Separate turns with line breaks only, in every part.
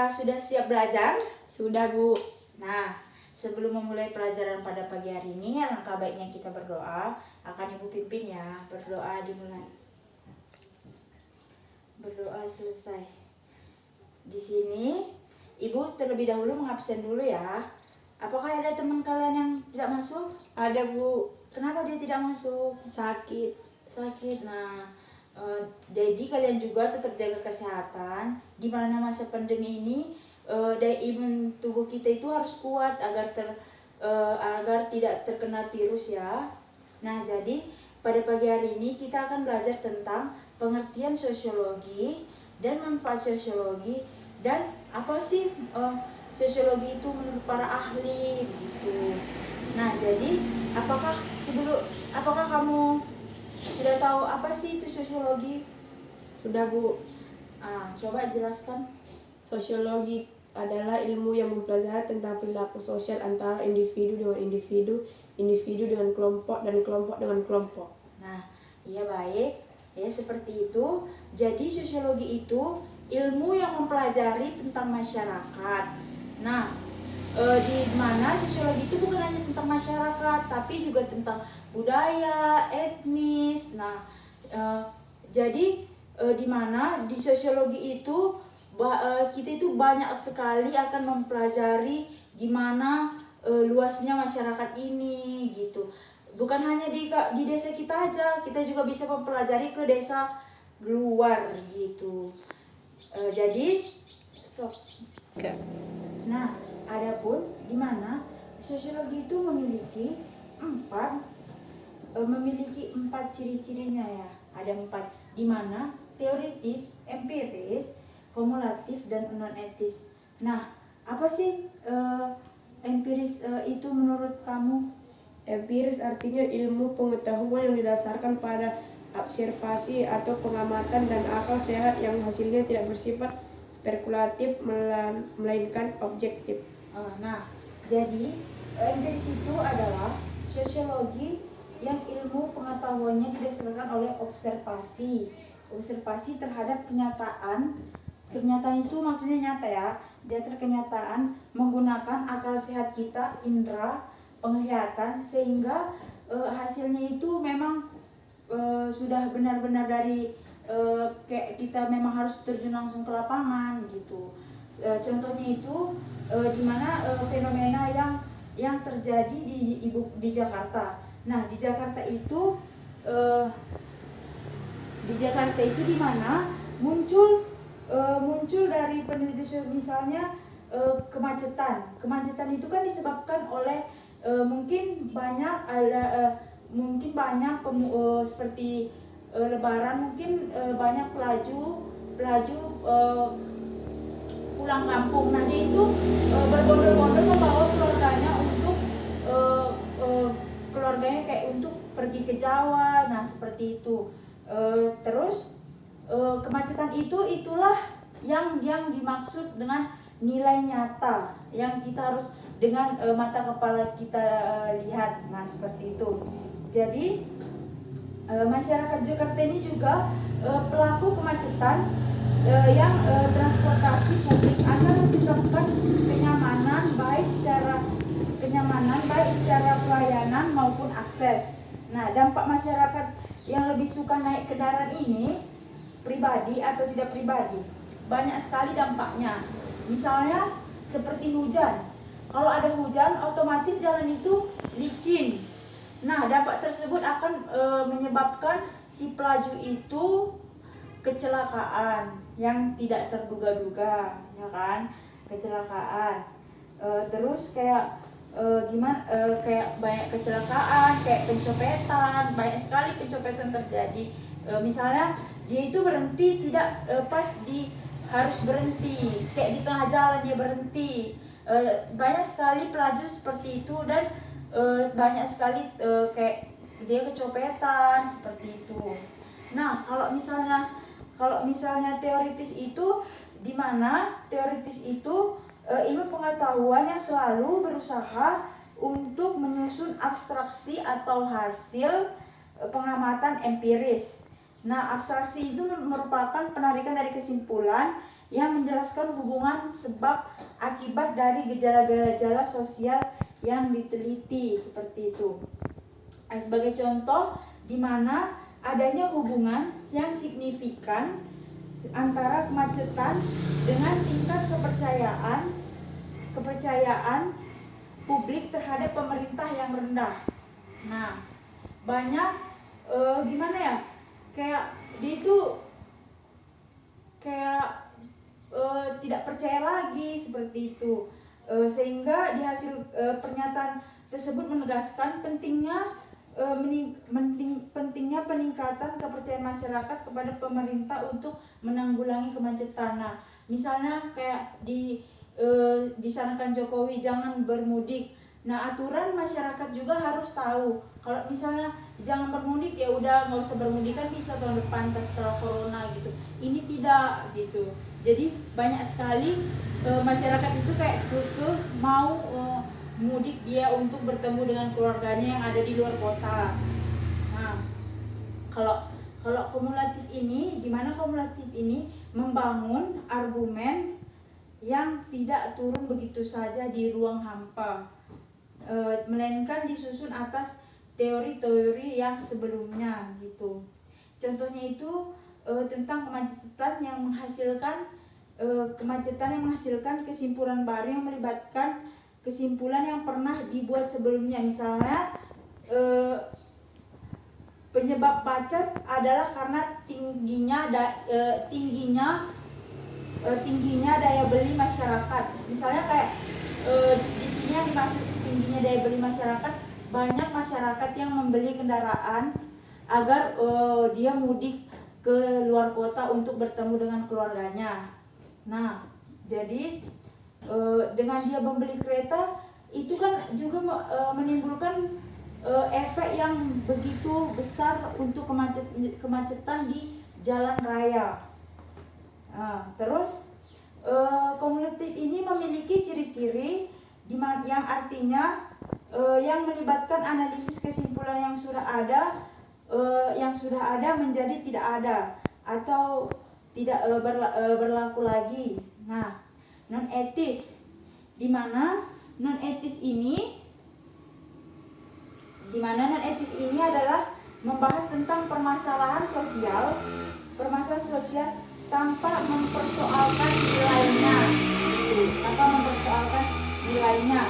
Apakah sudah siap belajar?
Sudah, Bu.
Nah, sebelum memulai pelajaran pada pagi hari ini, alangkah baiknya kita berdoa. Akan Ibu pimpin ya, berdoa dimulai. Berdoa selesai. Di sini, Ibu terlebih dahulu mengabsen dulu ya. Apakah ada teman kalian yang tidak masuk?
Ada, Bu.
Kenapa dia tidak masuk?
Sakit.
Sakit. Nah, jadi kalian juga tetap jaga kesehatan. Di mana masa pandemi ini daya imun tubuh kita itu harus kuat agar tidak terkena virus ya. Nah, jadi pada pagi hari ini kita akan belajar tentang pengertian sosiologi dan manfaat sosiologi dan apa sih sosiologi itu menurut para ahli gitu. Nah, jadi apakah kamu sudah tahu apa sih itu sosiologi?
Sudah, Bu.
Coba jelaskan.
Sosiologi adalah ilmu yang mempelajari tentang perilaku sosial antara individu dengan individu, individu dengan kelompok, dan kelompok dengan kelompok.
Nah, iya baik. Ya, seperti itu. Jadi sosiologi itu ilmu yang mempelajari tentang masyarakat. Nah, di mana sosiologi itu bukan hanya tentang masyarakat, tapi juga tentang budaya, etnis. Nah, jadi di mana di sosiologi itu kita itu banyak sekali akan mempelajari gimana luasnya masyarakat ini gitu. Bukan hanya di desa kita aja, kita juga bisa mempelajari ke desa luar gitu. Nah, adapun di mana sosiologi itu memiliki empat ciri-cirinya ya. Ada 4, di mana teoritis, empiris, kumulatif, dan non etis. Nah, apa sih empiris itu menurut kamu?
Empiris artinya ilmu pengetahuan yang didasarkan pada observasi atau pengamatan dan akal sehat yang hasilnya tidak bersifat spekulatif melainkan objektif.
Nah, jadi empiris itu adalah sosiologi yang ilmu pengetahuannya didasarkan oleh observasi terhadap kenyataan. Kenyataan itu maksudnya nyata ya, data kenyataan menggunakan akal sehat kita, indera penglihatan, sehingga hasilnya itu memang sudah benar-benar dari kayak kita memang harus terjun langsung ke lapangan gitu. Contohnya itu di mana fenomena yang terjadi di Jakarta. Nah, di Jakarta itu di mana muncul dari penelitian, misalnya kemacetan. Kemacetan itu kan disebabkan oleh mungkin banyak seperti lebaran, mungkin banyak pelaju pulang kampung. Nah, dia itu berbondong-bondong membawa keluarganya keluarganya kayak untuk pergi ke Jawa. Nah, seperti itu. Terus kemacetan itulah yang dimaksud dengan nilai nyata yang kita harus dengan mata kepala kita lihat. Nah, seperti itu. Jadi masyarakat Jakarta ini juga pelaku kemacetan yang transportasi publik akan menciptakan kenyamanan baik secara pelayanan maupun akses. Nah, dampak masyarakat yang lebih suka naik kendaraan ini, pribadi atau tidak pribadi, banyak sekali dampaknya. Misalnya seperti hujan. Kalau ada hujan, otomatis jalan itu licin. Nah, dampak tersebut akan menyebabkan si pelaju itu kecelakaan yang tidak terduga-duga, ya kan? Kecelakaan. Terus kayak kayak banyak kecelakaan, kayak pencopetan, banyak sekali pencopetan terjadi. Misalnya dia itu berhenti tidak harus berhenti, kayak di tengah jalan dia berhenti. Banyak sekali pelaju seperti itu, dan banyak sekali kayak dia kecopetan seperti itu. Nah, kalau misalnya teoritis itu, di mana teoritis itu ilmu pengetahuan yang selalu berusaha untuk menyusun abstraksi atau hasil pengamatan empiris. Nah, abstraksi itu merupakan penarikan dari kesimpulan yang menjelaskan hubungan sebab akibat dari gejala-gejala sosial yang diteliti, seperti itu. Sebagai contoh, di mana adanya hubungan yang signifikan antara kemacetan dengan tingkat kepercayaan publik terhadap pemerintah yang rendah. Nah, banyak gimana ya, kayak dia itu kayak tidak percaya lagi, seperti itu. Sehingga di hasil pernyataan tersebut menegaskan pentingnya peningkatan kepercayaan masyarakat kepada pemerintah untuk menanggulangi kemacetan. Nah, misalnya kayak disarankan Jokowi jangan bermudik. Nah, aturan masyarakat juga harus tahu kalau misalnya jangan bermudik, ya udah nggak usah bermudik, kan bisa tahun depan setelah corona gitu. Ini tidak gitu. Jadi banyak sekali masyarakat itu kayak mau mudik dia untuk bertemu dengan keluarganya yang ada di luar kota. Nah, kalau kumulatif ini, di mana kumulatif ini membangun argumen yang tidak turun begitu saja di ruang hampa, melainkan disusun atas teori-teori yang sebelumnya gitu. Contohnya itu tentang kemacetan yang menghasilkan kesimpulan baru yang melibatkan kesimpulan yang pernah dibuat sebelumnya. Misalnya penyebab macet adalah karena tingginya daya beli masyarakat. Misalnya kayak di sini yang dimaksud tingginya daya beli masyarakat, banyak masyarakat yang membeli kendaraan agar dia mudik ke luar kota untuk bertemu dengan keluarganya. Nah, jadi dengan dia membeli kereta itu kan juga menimbulkan efek yang begitu besar untuk kemacetan di jalan raya. Nah, terus kumulatif ini memiliki ciri-ciri yang artinya yang melibatkan analisis kesimpulan yang sudah ada menjadi tidak ada atau tidak berlaku lagi. Nah, non etis, di mana non etis ini adalah membahas tentang permasalahan sosial tanpa mempersoalkan nilainya,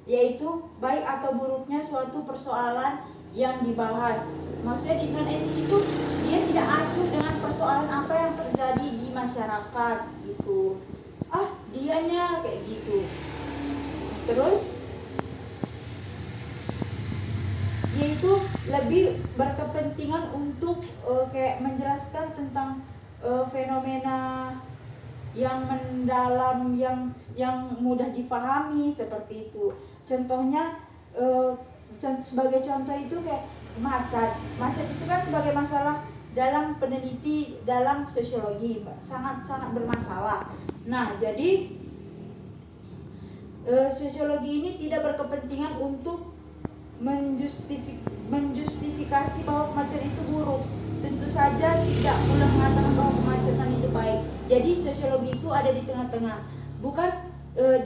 yaitu baik atau buruknya suatu persoalan yang dibahas. Maksudnya di non etis itu dia tidak acuh dengan persoalan apa yang terjadi di masyarakat gitu. Dianya kayak gitu. Terus dia itu lebih berkepentingan untuk kayak menjelaskan tentang fenomena yang mendalam, yang mudah dipahami, seperti itu. Contohnya sebagai contoh itu kayak macet itu kan sebagai masalah dalam peneliti dalam sosiologi sangat bermasalah. Nah, jadi sosiologi ini tidak berkepentingan untuk menjustifikasi bahwa kemacetan itu buruk. Tentu saja tidak boleh mengatakan bahwa kemacetan itu baik. Jadi sosiologi itu ada di tengah-tengah, bukan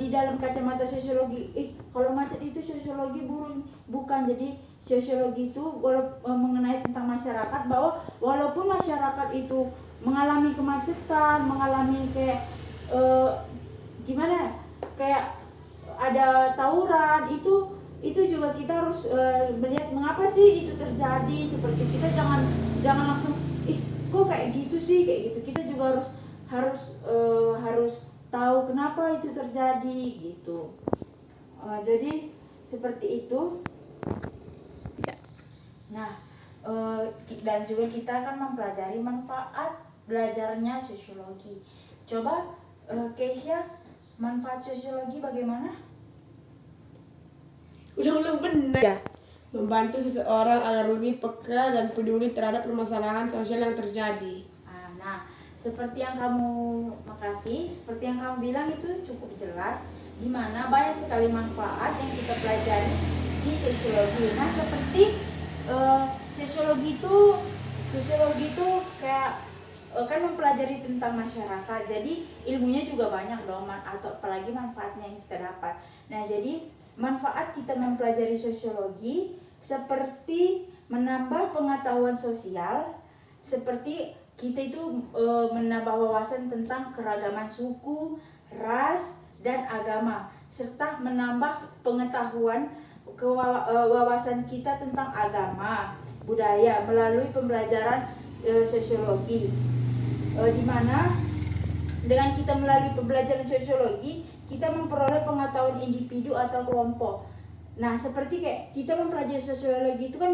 di dalam kacamata sosiologi kalau macet itu sosiologi buruk, bukan. Jadi sosiologi itu mengenai tentang masyarakat, bahwa walaupun masyarakat itu mengalami kemacetan, mengalami kayak kayak ada tawuran, itu juga kita harus melihat mengapa sih itu terjadi. Seperti kita jangan langsung kok kayak gitu sih, kayak gitu. Kita juga harus tahu kenapa itu terjadi gitu. Jadi seperti itu. Nah, dan juga kita akan mempelajari manfaat belajarnya sosiologi. Coba Keisha, manfaat sosiologi bagaimana?
Udah benar ya. Membantu seseorang agar lebih peka dan peduli terhadap permasalahan sosial yang terjadi.
Nah, seperti yang kamu bilang itu cukup jelas, di mana banyak sekali manfaat yang kita pelajari di sosiologi. Nah, seperti sosiologi itu kayak kan mempelajari tentang masyarakat, jadi ilmunya juga banyak dong, atau apalagi manfaatnya yang kita dapat. Nah, jadi manfaat kita mempelajari sosiologi seperti menambah pengetahuan sosial, seperti kita itu menambah wawasan tentang keragaman suku, ras, dan agama, serta menambah pengetahuan wawasan kita tentang agama, budaya melalui pembelajaran sosiologi. Di mana dengan kita melalui pembelajaran sosiologi kita memperoleh pengetahuan individu atau kelompok. Nah, seperti kayak kita mempelajari sosiologi itu kan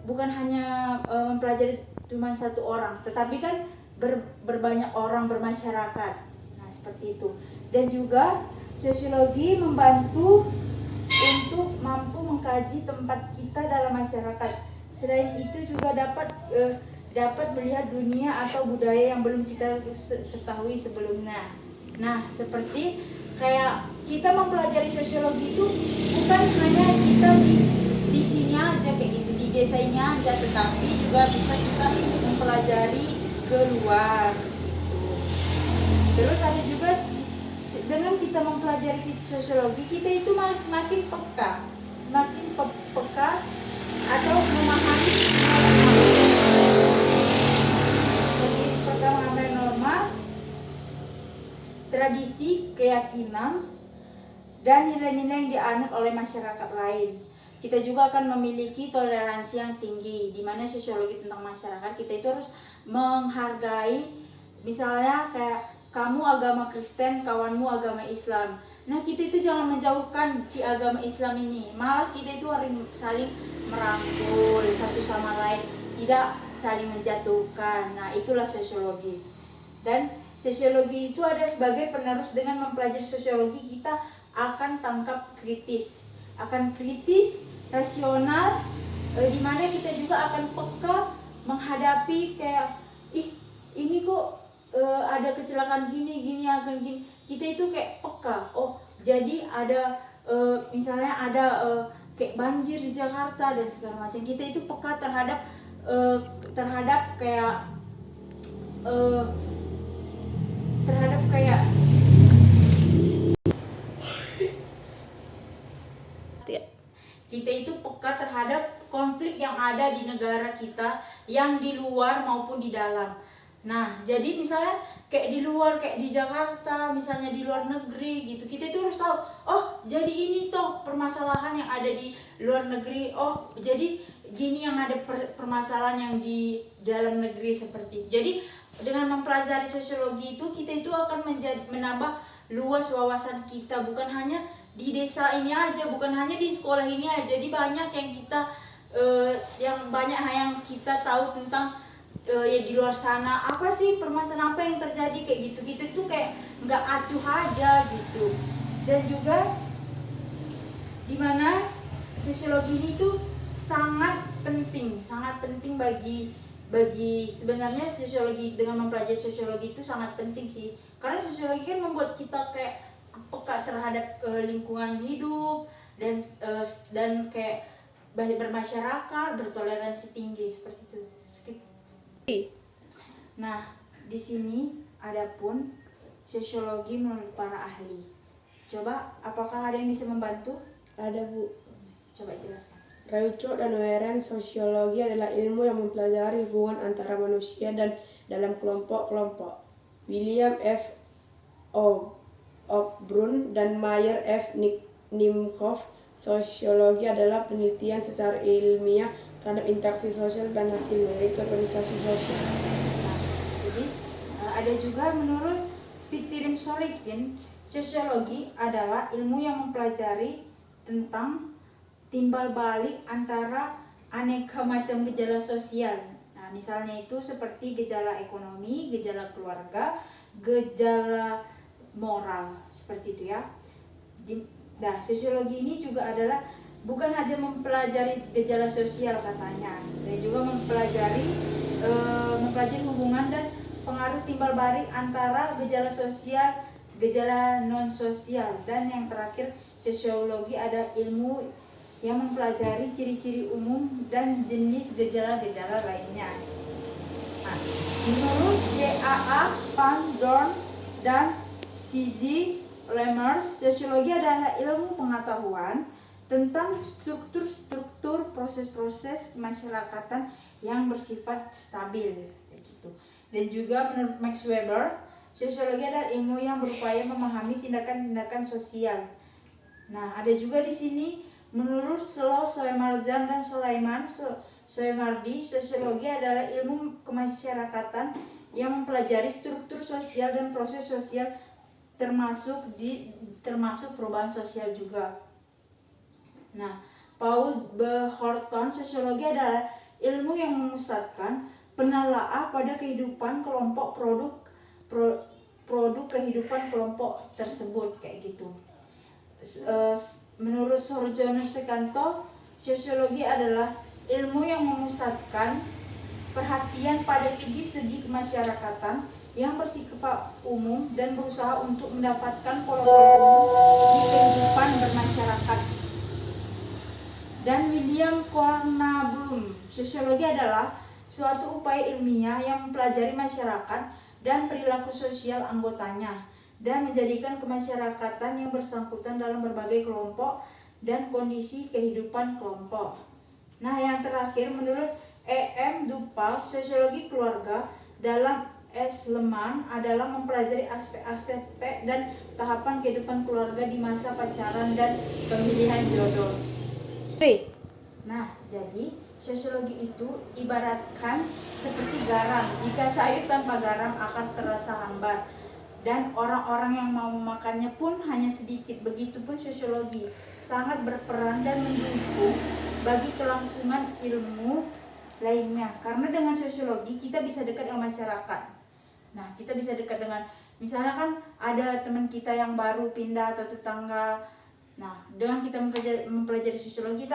bukan hanya mempelajari cuma satu orang, tetapi kan berbanyak orang bermasyarakat. Nah, seperti itu. Dan juga sosiologi membantu untuk mampu mengkaji tempat kita dalam masyarakat. Selain itu juga dapat melihat dunia atau budaya yang belum kita ketahui sebelumnya. Nah, seperti kayak kita mempelajari sosiologi itu bukan hanya kita di sini aja kayak gitu, di desa ini aja, tetapi juga bisa kita mempelajari keluar gitu. Terus ada juga dengan kita mempelajari sosiologi, kita itu malah semakin peka atau memahami norma, tradisi, keyakinan, dan nilai-nilai yang dianut oleh masyarakat lain. Kita juga akan memiliki toleransi yang tinggi, di mana sosiologi tentang masyarakat kita itu harus menghargai, misalnya kayak kamu agama Kristen, kawanmu agama Islam. Nah, kita itu jangan menjauhkan si agama Islam ini, malah kita itu harus saling merangkul satu sama lain, tidak saling menjatuhkan. Nah, itulah sosiologi. Dan sosiologi itu ada sebagai penerus. Dengan mempelajari sosiologi kita akan kritis, rasional, di mana kita juga akan peka menghadapi kayak ini kok ada kecelakaan gini akan gini. Kita itu kayak peka. Oh, jadi ada misalnya ada kayak banjir di Jakarta dan segala macam. Kita itu peka terhadap kayak kita itu peka terhadap konflik yang ada di negara kita, yang di luar maupun di dalam. Nah, jadi misalnya kayak di luar, kayak di Jakarta, misalnya di luar negeri gitu, kita itu harus tahu, oh jadi ini toh permasalahan yang ada di luar negeri, oh jadi gini yang ada permasalahan yang di dalam negeri, seperti itu. Jadi dengan mempelajari sosiologi itu, kita itu akan menambah luas wawasan kita, bukan hanya di desa ini aja, bukan hanya di sekolah ini aja. Jadi banyak yang kita tahu tentang ya di luar sana, apa sih permasalahan apa yang terjadi kayak gitu. Kita itu kayak nggak acuh aja gitu. Dan juga dimana sosiologi ini tuh sangat penting bagi sebenarnya sosiologi. Dengan mempelajari sosiologi itu sangat penting sih, karena sosiologi kan membuat kita kayak peka terhadap lingkungan hidup dan kayak bermasyarakat, bertoleransi tinggi, seperti itu. Nah, di sini adapun sosiologi menurut para ahli. Coba, apakah ada yang bisa membantu?
Ada, Bu.
Coba jelaskan.
Raucho dan Weren, sosiologi adalah ilmu yang mempelajari hubungan antara manusia dan dalam kelompok-kelompok. William F. O'Brien dan Mayer F. Nimcoff, sosiologi adalah penelitian secara ilmiah terhadap interaksi sosial dan hasilnya, yaitu organisasi sosial.
Jadi ada juga menurut Pitirim Solikin, sosiologi adalah ilmu yang mempelajari tentang timbal balik antara aneka macam gejala sosial. Nah, misalnya itu seperti gejala ekonomi, gejala keluarga, gejala moral, seperti itu ya. Nah, sosiologi ini juga adalah bukan hanya mempelajari gejala sosial katanya, dan juga mempelajari hubungan dan pengaruh timbal balik antara gejala sosial, gejala non sosial, dan yang terakhir sosiologi ada ilmu yang mempelajari ciri-ciri umum dan jenis gejala-gejala lainnya. Nah, menurut J.A.A. Van Dorn dan C.G. Lemers, sosiologi adalah ilmu pengetahuan tentang struktur-struktur proses-proses kemasyarakatan yang bersifat stabil, gitu. Dan juga menurut Max Weber, sosiologi adalah ilmu yang berupaya memahami tindakan-tindakan sosial. Nah, ada juga di sini menurut Slow Soemarjan dan Sulaiman Soemardi, sosiologi adalah ilmu kemasyarakatan yang mempelajari struktur sosial dan proses sosial termasuk perubahan sosial juga. Nah, Paul B. Horton, sosiologi adalah ilmu yang memusatkan penelaah pada kehidupan kelompok produk kehidupan kelompok tersebut, kayak gitu. Menurut Sorjono Sekanto, sosiologi adalah ilmu yang memusatkan perhatian pada segi-segi kemasyarakatan yang bersifat umum dan berusaha untuk mendapatkan pola-pola umum di kehidupan bermasyarakat. Dan William Kornblum, sosiologi adalah suatu upaya ilmiah yang mempelajari masyarakat dan perilaku sosial anggotanya dan menjadikan kemasyarakatan yang bersangkutan dalam berbagai kelompok dan kondisi kehidupan kelompok. Nah, yang terakhir menurut E.M. Dupal, sosiologi keluarga dalam S. Leman adalah mempelajari aspek-aspek dan tahapan kehidupan keluarga di masa pacaran dan pemilihan jodoh. Nah, jadi sosiologi itu ibaratkan seperti garam. Jika sayur tanpa garam akan terasa hambar, dan orang-orang yang mau memakannya pun hanya sedikit. Begitupun sosiologi sangat berperan dan mendukung bagi kelangsungan ilmu lainnya. Karena dengan sosiologi kita bisa dekat dengan masyarakat. Nah, kita bisa dekat dengan, misalnya kan ada teman kita yang baru pindah atau tetangga. Nah, dengan kita mempelajari sosiologi,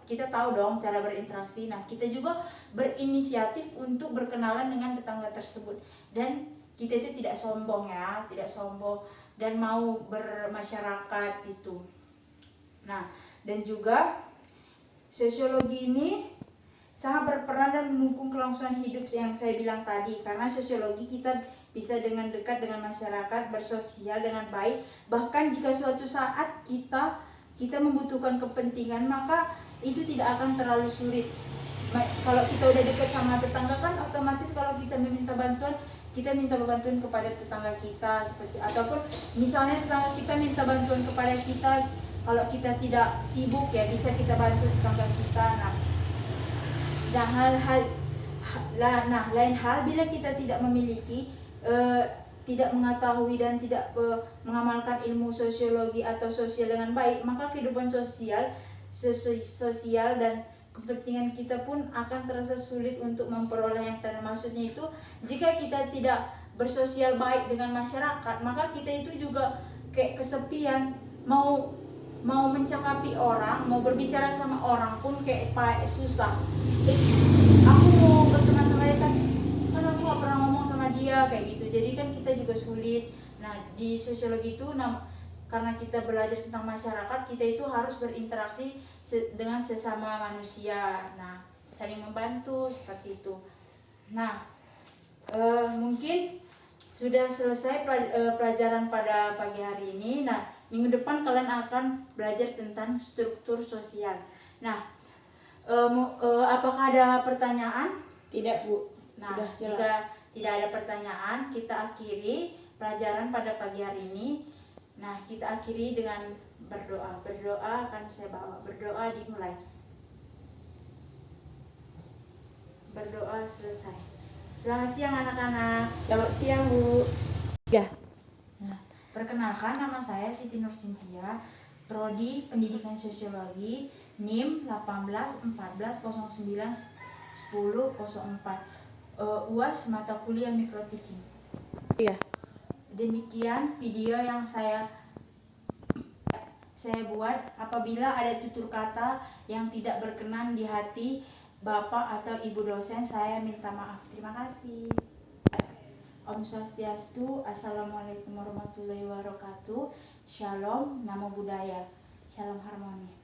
kita tahu dong cara berinteraksi. Nah, kita juga berinisiatif untuk berkenalan dengan tetangga tersebut. Dan kita itu tidak sombong dan mau bermasyarakat gitu. Nah, dan juga sosiologi ini sangat berperan dan mendukung kelangsungan hidup yang saya bilang tadi. Karena sosiologi kita bisa dengan dekat dengan masyarakat, bersosial dengan baik. Bahkan jika suatu saat kita membutuhkan kepentingan, maka itu tidak akan terlalu sulit. Kalau kita udah dekat sama tetangga kan otomatis kalau kita meminta bantuan, kita minta bantuan kepada tetangga kita, seperti, ataupun misalnya tetangga kita minta bantuan kepada kita, kalau kita tidak sibuk ya bisa kita bantu tetangga kita. Lain hal bila kita tidak memiliki, tidak mengetahui dan tidak mengamalkan ilmu sosiologi atau sosial dengan baik, maka kehidupan sosial dan kepentingan kita pun akan terasa sulit untuk memperoleh yang tadi. Maksudnya itu, jika kita tidak bersosial baik dengan masyarakat, maka kita itu juga kayak kesepian, mau mencakapi orang, mau berbicara sama orang pun kayak susah. Aku mau berteman sama dia kan aku gak pernah ngomong sama dia, kayak gitu. Jadi kan kita juga sulit. Nah, di sosiologi itu karena kita belajar tentang masyarakat, kita itu harus berinteraksi dengan sesama manusia. Nah, saling membantu seperti itu. Nah, mungkin sudah selesai pelajaran pada pagi hari ini. Nah, minggu depan kalian akan belajar tentang struktur sosial. Nah, apakah ada pertanyaan?
Tidak, Bu.
Nah,
Sudah jelas.
jika tidak ada pertanyaan, kita akhiri pelajaran pada pagi hari ini. Nah, kita akhiri dengan berdoa. Berdoa akan saya bawa. Berdoa dimulai. Berdoa selesai. Selamat siang anak-anak.
Selamat siang, Bu. Ya.
Nah, perkenalkan, nama saya Siti Nur Cynthia, Prodi Pendidikan Sosiologi, NIM 18-14-09-10-04, UAS mata kuliah Micro Teaching.
Iya.
Demikian video yang saya buat. Apabila ada tutur kata yang tidak berkenan di hati Bapak atau Ibu dosen, saya minta maaf. Terima kasih. Om Swastiastu, Assalamualaikum warahmatullahi wabarakatuh. Shalom, Namo Buddhaya, Salam Harmoni.